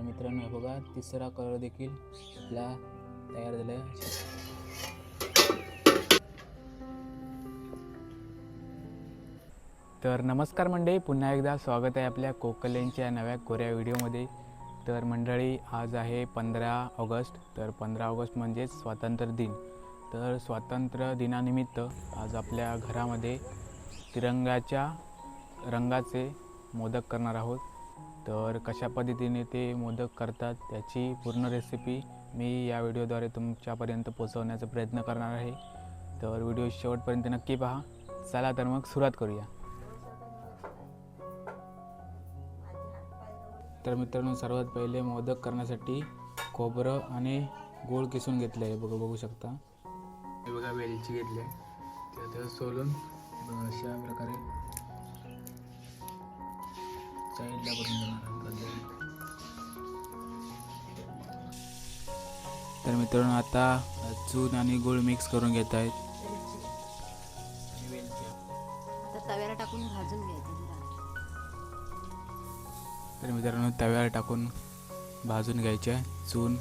मित्रांनो हे बघा तिसरा कलर देखील आपला तयार झाला आहे। तर नमस्कार मंडळी, पुन्हा एकदा स्वागत आहे आपल्या कोकलेंच्या नव्या कोऱ्या व्हिडिओमध्ये। तर मंडळी आज आहे 15 ऑगस्ट। तर 15 ऑगस्ट म्हणजेच स्वातंत्र्य दिन। तर स्वातंत्र्य दिनानिमित्त आज आपल्या घरामध्ये तिरंगाच्या रंगाचे मोदक करणार आहोत। तर कशा पद्धतीने ते मोदक करतात त्याची पूर्ण रेसिपी मी या व्हिडिओद्वारे तुमच्यापर्यंत पोहोचवण्याचा प्रयत्न करणार आहे। तर व्हिडिओ शेवटपर्यंत नक्की पहा। चला तर मग सुरुवात करूया। तर मित्रांनो सर्वात पहिले मोदक करण्यासाठी खोबरं आणि गूळ किसून घेतले आहे। बघू शकता, हे बघा वेलची घेतली आहे, त्यात सोलून अशा प्रकारे साईडला करून घेणार। तर मित्रांनो आता चून आणि गूळ मिक्स करून घेत आहेत। आता तव्याला टाकून भाजून घ्यायचं। तर मित्रांनो तव्यावर टाकून भाजून घ्यायचे चून,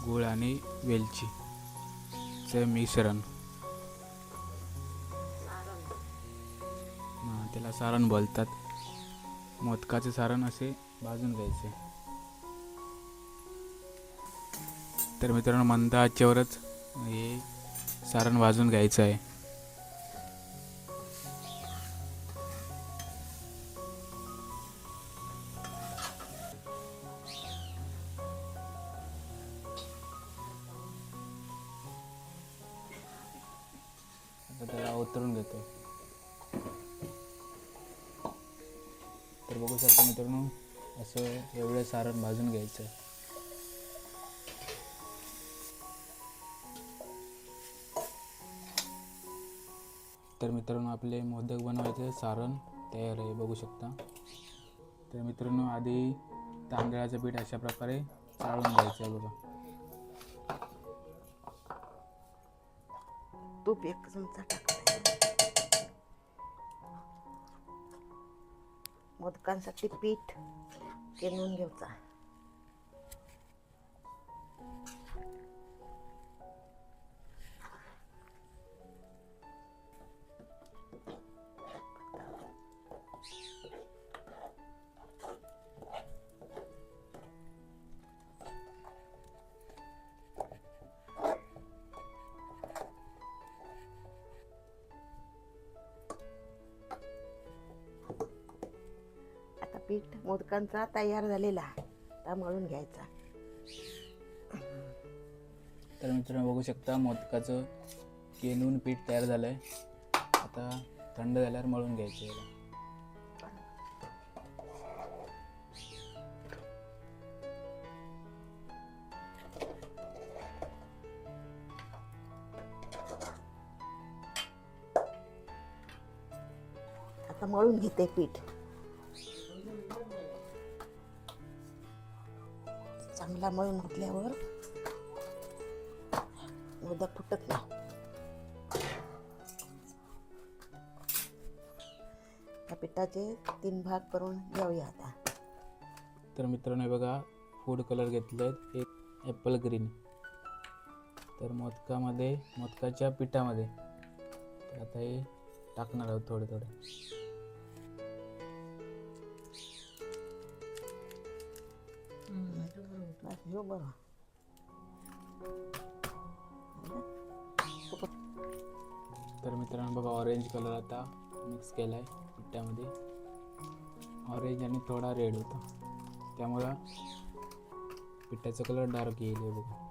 गूळ आणि वेलचीचे मिश्रण। त्याला सारण बोलतात, मोदकाचे सारण असे भाजून घ्यायचे। तर मित्रांनो मंद आचेवरच हे सारण भाजून घ्यायचं आहे। त्याला उतरून घेतो। तर बघू शकता मित्रांनो असं एवढं सारण भाजून घ्यायचं आहे। तर मित्रांनो आपले मोदक बनवायचे सारण तयार आहे, बघू शकता। तर मित्रांनो आधी तांदळाचं पीठ अशा प्रकारे चाळून घ्यायचं आहे बघा। तूप एक चमचा टाकायचा। मोदकांसाठी पीठ केलून घ्यायचा। पीठ मोदकांचा तयार झालेला आता मळून घ्यायचा। तर मित्रांनो बघू शकता मोदकाचं केलून पीठ तयार झालंय। आता थंड झाल्यावर मळून घ्यायचं। आता मळून घेते पीठ। चांगला मळून घेतल्यावर मोदक फुटत नाही। या पिठाचे 3 भाग करून घेऊया आता। तर मित्रांनो बघा फूड कलर घेतले, एक ॲपल ग्रीन। तर मोदकाच्या पिठामध्ये तर आता हे टाकणार आहोत थोडे थोडे। तर मित्रांनो बघा ऑरेंज कलर आता मिक्स केलाय पिठामध्ये। ऑरेंज आणि थोडा रेड होता, त्यामुळे पिठाचा कलर डार्क येईल बघा।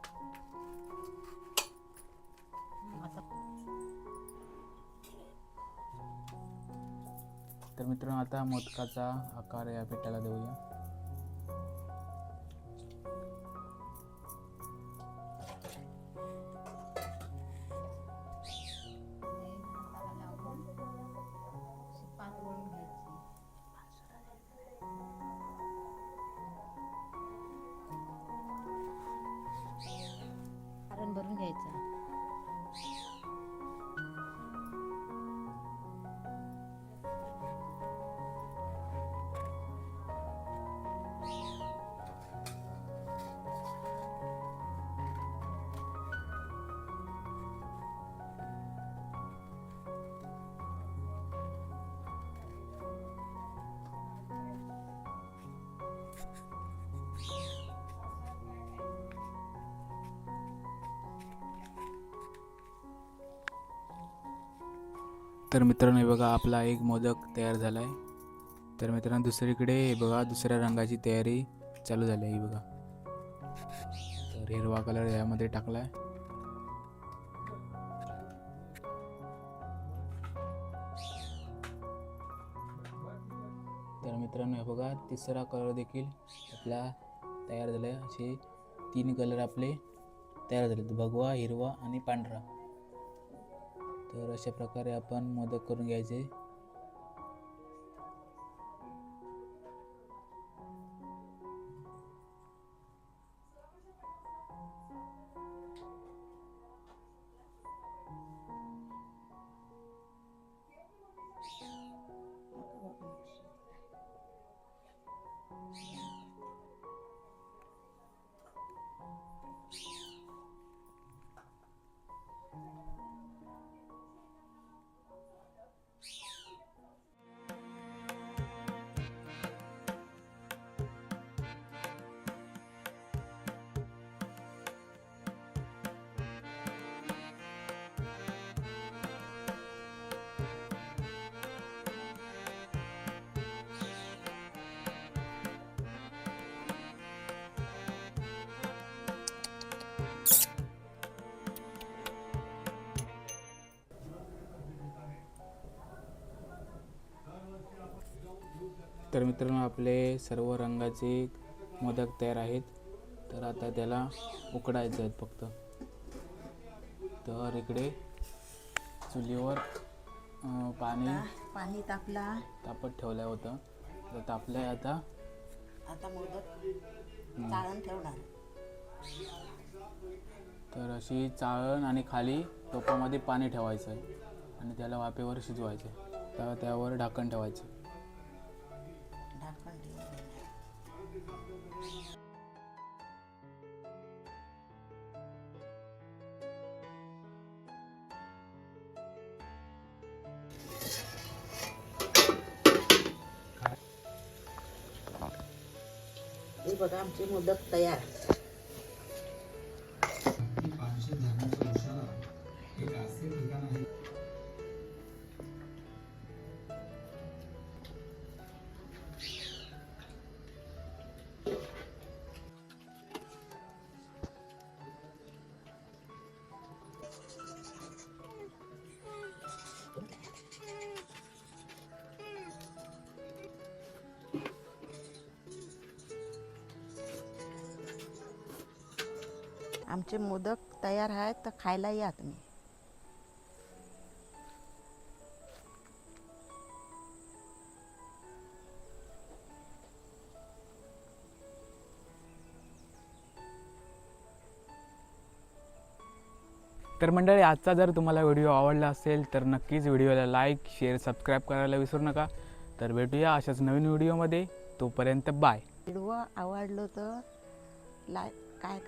तर मित्रांनो आता मोदकाचा आकार या पिठाला देऊया। सारण भरून घ्यायचं। तर मित्रांनो हे बघा आपला एक मोदक तयार झाला आहे. तर मित्रांनो दुसरीकडे हे बघा दुसऱ्या रंगाची तयारी चालू झाली आहे. ही बघा तर हिरवा कलर यामध्ये टाकला आहे. तर मित्रांनो हे बघा तिसरा कलर देखील आपला तयार झाला आहे. असे 3 कलर आपले तयार झाले, भगवा, हिरवा आणि पांढरा. तर अशा प्रकारे आपण मोदक करून घ्यायचे. तर मित्रांनो आपले सर्व रंगाचे मोदक तयार आहेत. तर आता त्याला उकडायचे आहेत फक्त. तर इकडे चुलीवर पाणी तापत ठेवलं होतं. तर तापलं आहे आता. आता मोदक चाळण ठेवणार. तर अशी चाळण आणि खाली टोपामध्ये पाणी ठेवायचं आहे आणि त्याला वाफेवर शिजवायचं. तर त्यावर ढाकण ठेवायचं. ढाकण ठेवून हे बघा आमचे मोदक तयार. आमचे मोदक तयार आहेत, तर खायला या तुम्ही. तर मंडळी आजचा जर तुम्हाला व्हिडिओ आवडला असेल तर नक्कीच व्हिडिओला लाईक, शेअर, सबस्क्राईब करायला विसरू नका. तर भेटूया अशाच नवीन व्हिडिओमध्ये. तोपर्यंत बाय. व्हिडिओ आवडलो तर काय